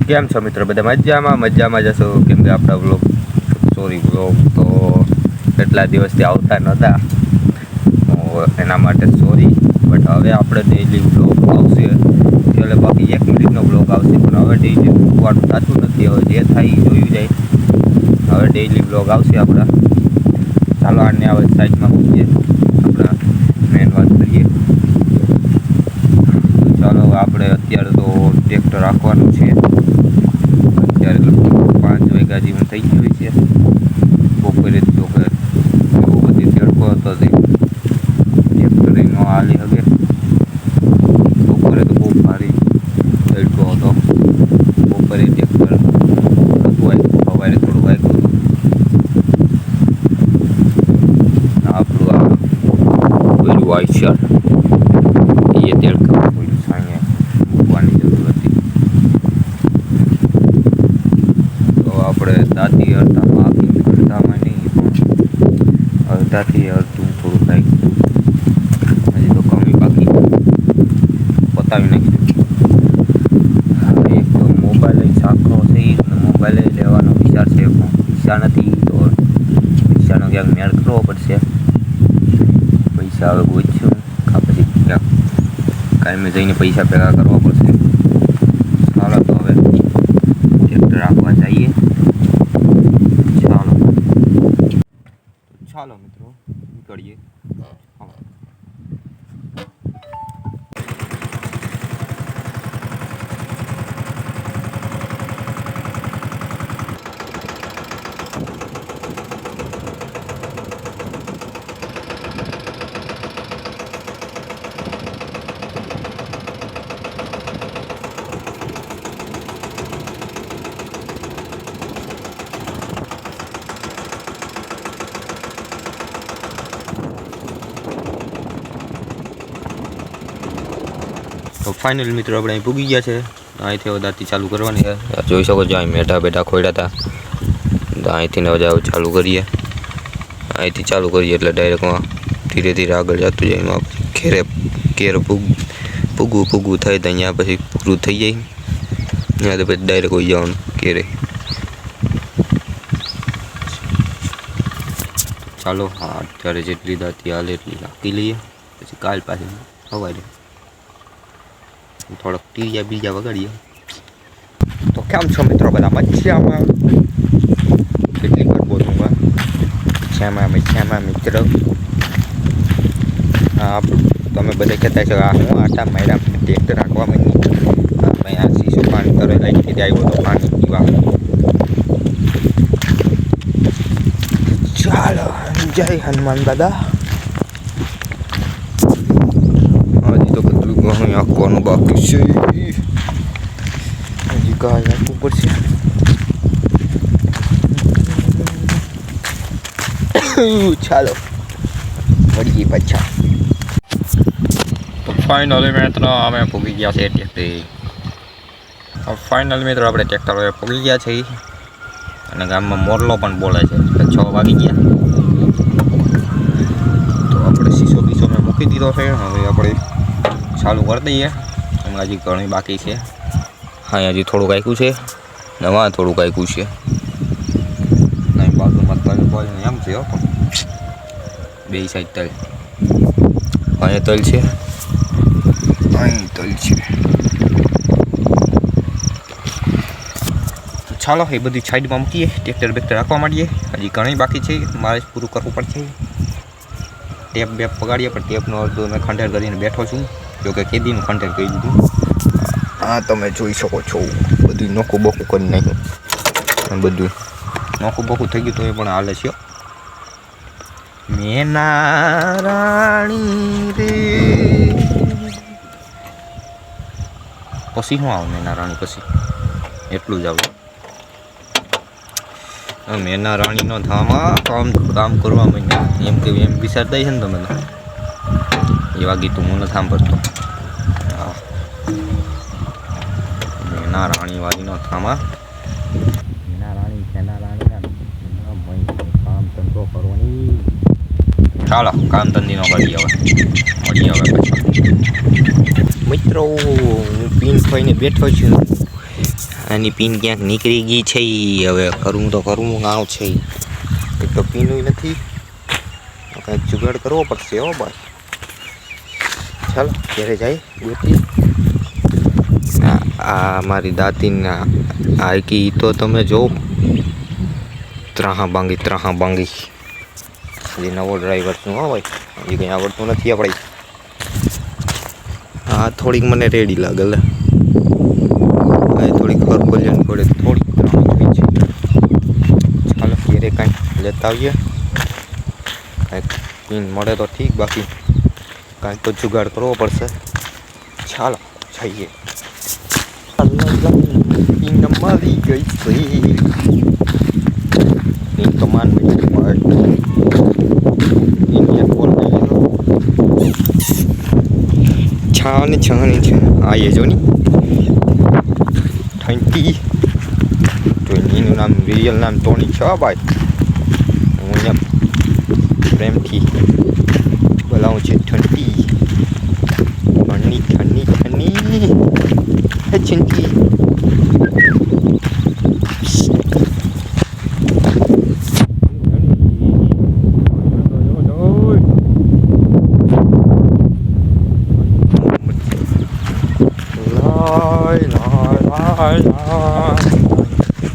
કેમ છો મિત્રો? બધા મજામાં જશો? કેમ કે આપણા વ્લોગ તો કેટલા દિવસથી આવતા નહોતા, તો એના માટે સોરી. બટ હવે આપણે ડેઈલી વ્લોગ આવશે, એટલે બાકી 1 મિનિટનો વ્લોગ આવશે, પણ હવે ડેઈલી મૂકવાનું થતું નથી. હવે જે થાય એ જોયું જાય. હવે ડેઈલી વ્લોગ આવશે આપણા. ચાલો આને હવે સાઈડમાં મૂકીએ, આપણા મેન વાત કરીએ. ચાલો આપણે અત્યારે તો ટ્રેક્ટર રાખવાનું છે. અત્યારે લગભગ 5 વાગ્યા જેવું થઈ ગયું છે. બપોરે તો કે બહુ બધી તડકો હતો, ટ્રેક્ટરે ન હાલી હવે. બપોરે તો બહુ ભારી તડકો હતો. બપોરે ટ્રેક્ટર સવારે થોડું વાગ્યું હતું. આપણું આ પેલું આઈશર એ તડકા મૂકવાની જરૂર હતી. તો આપણે દાંતી અડધામાં નહીં, અડધાથી અડધું થોડું કાંઈક હજી તો કમી બાકી પતાવી નાખ્યું. એક તો મોબાઈલ સાખો છે, મોબાઈલ લેવાનો વિચાર છે, પૈસા નથી. તો પૈસાનો ક્યાંક મેળ કરવો પડશે. પૈસા હવે ગોઈશું પછી ક્યાંક કાંઈ જઈને પૈસા ભેગા કરવા પડશે. ચાલો તો હવે ટ્રેક્ટર રાખવા જઈએ. ચાલો મિત્રો નીકળીએ. તો ફાઇનલ મિત્રો આપણે અહીં પૂગી ગયા છે. અહીંથી હવે દાંતી ચાલુ કરવાની છે. જોઈ શકો છો અહીં બેઠા ખોડ્યા હતા. તો અહીંથી ને હવે ચાલુ કરીએ. અહીંથી ચાલુ કરીએ એટલે ડાયરેક્ટમાં ધીરે ધીરે આગળ જતું જાય. એમાં ઘેર પૂગવું થાય તો અહીંયા પછી પૂરું થઈ જાય. ત્યાં તો પછી ડાયરેક્ટ હોઈ જવાનું ઘેરે. ચાલો હા, અત્યારે જેટલી દાંતી હાલે એટલી રાખી લઈએ, પછી કાલ પાછી સવારે થોડોક ટીરિયા બીજા વગાડીએ. તો કેમ છો મિત્રો? બધા મજામાં? કેટલી વાર બોલું મજામાં મિત્રો. હા, તમે બધા કહેતા છો આ હું આટા માર્યા ટ્રેક્ટર રાખવામાં નહીં. આ શીશો પાણી કરે લાઈટ આવ્યો તો પાણી પીવા. ચાલો જય હનુમાન દાદા. હજી તો કેટલું ઘણું આંકવાનું બાકી છે. હજી કાંઈ આંકવું પડશે. ચાલો મળીએ પાછા. તો ફાઇનલી મિત્રો અમે પૂગી ગયા છે ટ્રેક્ટર. ફાઇનલ મિત્રો આપણે ટ્રેક્ટર હવે પૂગી ગયા છે. અને ગામમાં મોરલો પણ બોલે છે. 6 વાગી ગયા. તો આપણે શીશો મેં મૂકી દીધો છે. હવે આપણે ચાલુ કરી દઈએ. એમાં હજી ઘણી બાકી છે. હા, હજી થોડુંક આખ્યું છે. નવા થોડુંક આખ્યું છે. નહીં બાજુમાં તલ એમ છે. બે સાઈડ તલ. અહીંયા તલ છે, અહીં તલ છે. ચાલો એ બધી સાઈડમાં મૂકીએ. ટ્રેક્ટર રાખવા માંડીએ. હજી ઘણી બાકી છે, મારે પૂરું કરવું પડશે. ટેપ પગાડીએ, પણ ટેપનો અડધો મેં ખંડેર કરીને બેઠો છું. જોકે કેદીનું ખંડેર કરી દીધું. હા, તમે જોઈ શકો છો બધું નોખું બોખું કરી નાખ્યું. બધું નોખું બોખું થઈ ગયું તો એ પણ હાલે છે. મેના રાણી રે પછી શું આવે? મેના રાણી પછી એટલું જ આવે. મેના રાણીનો ધામા કામ કરવા માંડ્યા એમ કે એમ વિચારતા છે ને તમે તો. એવા ગીતું હું નથી સાંભળતો. મેના રાણી વાળીનો ધામા. મેના રાણી કામ ધંધો કરવાની. ચાલો કામ ધંધીનો કરીએ હવે. મળીએ હવે પાછા મિત્રો. હું પીન થઈને બેઠો છું. મજાની પીન ક્યાંક નીકળી ગઈ છે. હવે કરવું તો કરવું આવ છે. એક તો પીનું નથી, કંઈક જુગાડ કરવો પડશે. હો ભાઈ, ચાલો ઘરે જાય ગોતી. આ મારી દાદીના આઈકી તો તમે જો ત્રાહા બાંગી હજી નવો ડ્રાઈવર છું. હો ભાઈ, હજી કંઈ આવડતું નથી આપણે. આ થોડીક મને રેડી લાગે. લે થોડીક હરકોલિયન પડે, થોડીક ત્રાહા છે. ચાલો ઘરે કાંઈ લેતા આવીએ. કાંઈક પીન મળે તો ઠીક, બાકી કાંઈક તો જુગાડ કરવો પડશે. ચાલો જઈએ. પીન મળી ગઈ છે. પીન તો માન છાની છે. આ એ જો ની 20 નામ રિયલ નામ ટોની છે. ભાઈ હું અહીંયા પ્રેમથી બોલાવું છું. 20 હે ચિંટી.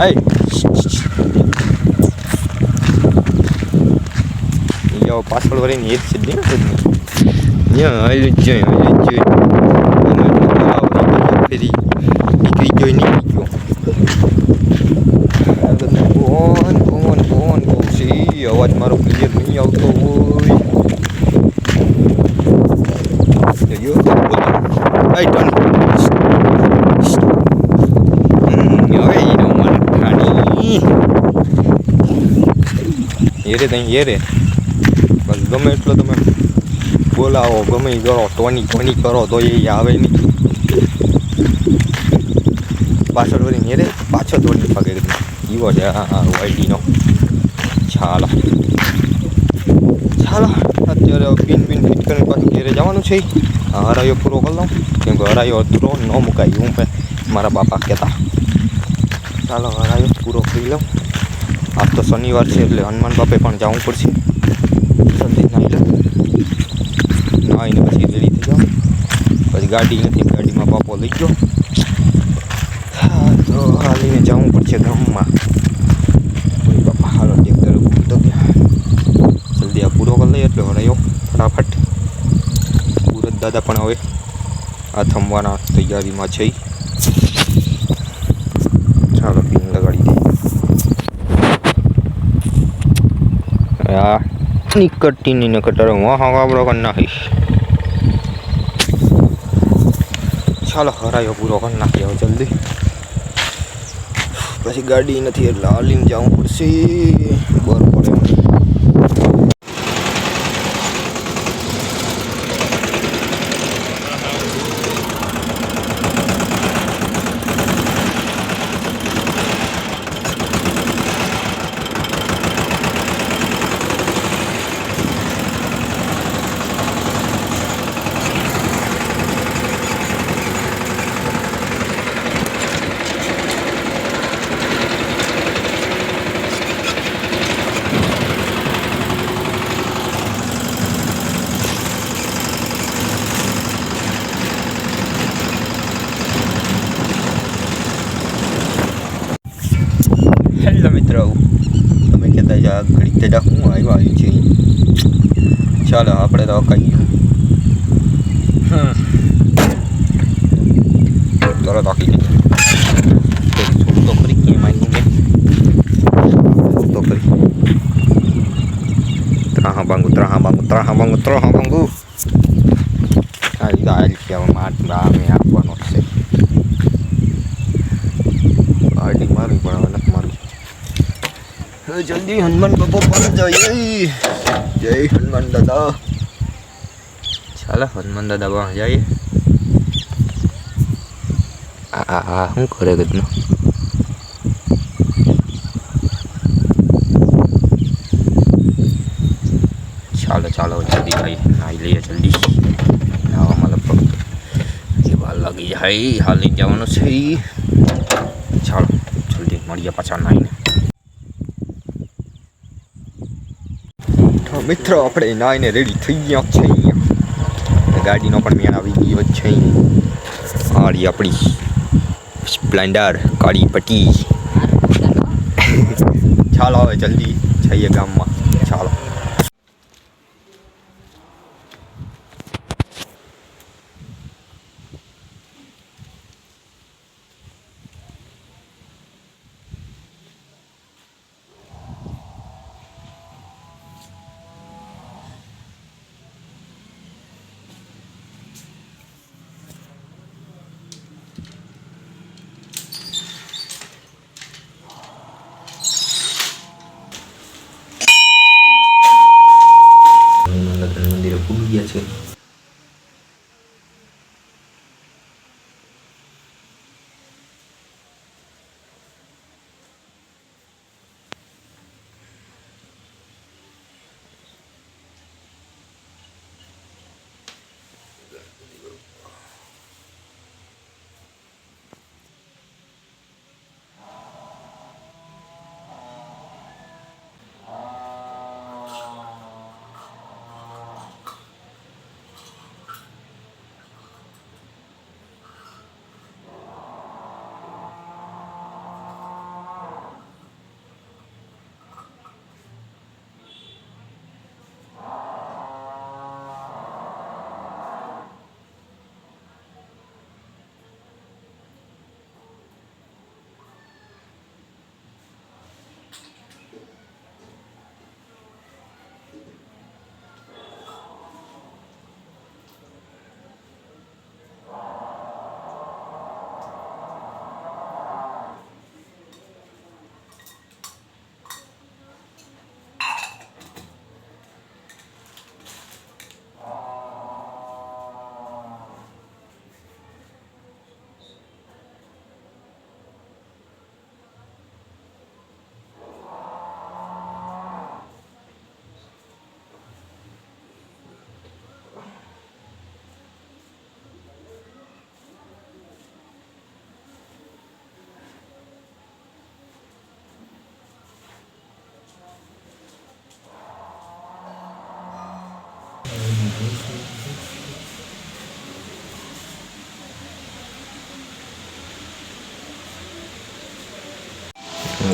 Hey, yo પાછળ વળીને એક છે ને યા આઈ જોઈ ફેરી નીકળી ગયો. કોણ છે? અવાજ મારો ક્લિયર નહીં આવતો હોય. હેરે તઈ હેરે બસ. ગમે એટલો તમે બોલાવો, ગમે એ કરો, ટોની કરો તો એ આવે નહીં. પાછળ વળીને હેરે પાછો દોડી પગે એવો છે વાઈડીનો. ચાલો અત્યારે પિન ફિટ કરીને પાછું ઘેરે જવાનું છે. હરાયો પૂરો કરી લઉં, કેમ કે હરાયો અધૂરો ન મુકાય હું મારા બાપા કહેતા. ચાલો હરાયો પૂરો કરી લઉં. આજ તો શનિવાર છે એટલે હનુમાન બાપે પણ જવું પડશે. જલ્દી નાહીને પછી રેડી થઈ જાઉં. પછી ગાડી નથી, ગાડીમાં બાપો લઈ ગયો. તો હાલીને જવું પડશે ગામમાં. બાપા હાલો ટ્રેક્ટર તો ત્યાં જલ્દી આ પૂરો કરી લઈએ એટલે હરાયો ફટાફટ. પૂરત દાદા પણ હવે આ થમવાના તૈયારીમાં છે. ચાલો પીન લગાડી દઈએ. નીકળતી નહીં નકટારો હું વાબડો કરી નાખીશ. ચાલો હરાયો પૂરો કરી નાખીએ હવે જલ્દી. પછી ગાડી નથી એટલે હાલીને જવું પડશે. બરોબર હેલો મિત્રો, તમે કહેતા જા ઘડી તેડા હું આવ્યું છે. ચાલો આપણે તો કહીએ તરત આખી તો ખરી કેમ આવ્યું મેં તો ખરી. ત્રાહા બાંગુ આ રીતે માટ અમે આપવાનો છે. ગાડી મારી પણ હવે નથી મારી. જલ્દી હનુમાન બાપા પર જઈએ. જય હનુમાન દાદા. ચાલો હનુમાન દાદા પાસે જઈએ. શું કરે ગદનો? ચાલો જલ્દી ભાઈ નાહી લઈએ. જલ્દી નાવામાં લગભગ એ વાર લાગી જાય. હાલી જવાનું છે. ચાલો જલ્દી મળીએ પાછા નાઈને. તો મિત્રો આપણે નાઈને રેડી થઈ ગયા છે. અહીંયા ગાડીનો પણ મેળ આવી ગયો છે. આડી આપણી સ્પ્લેન્ડર કાળી પટ્ટી. ચાલો હવે જલ્દી જઈએ ગામમાં. ચાલો મંદિરે પૂગી ગયા છે.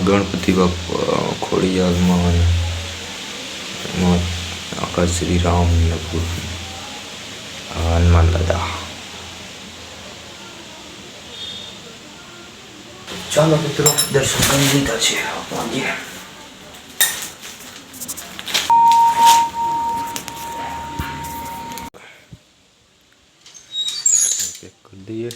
ગણપતિ બાપા ખોડિયારમાં આકાશ શ્રી રામ હનુમાન દાદા. ચાલો મિત્રો દર્શન કરી લીધા છે. કરી દઈએ.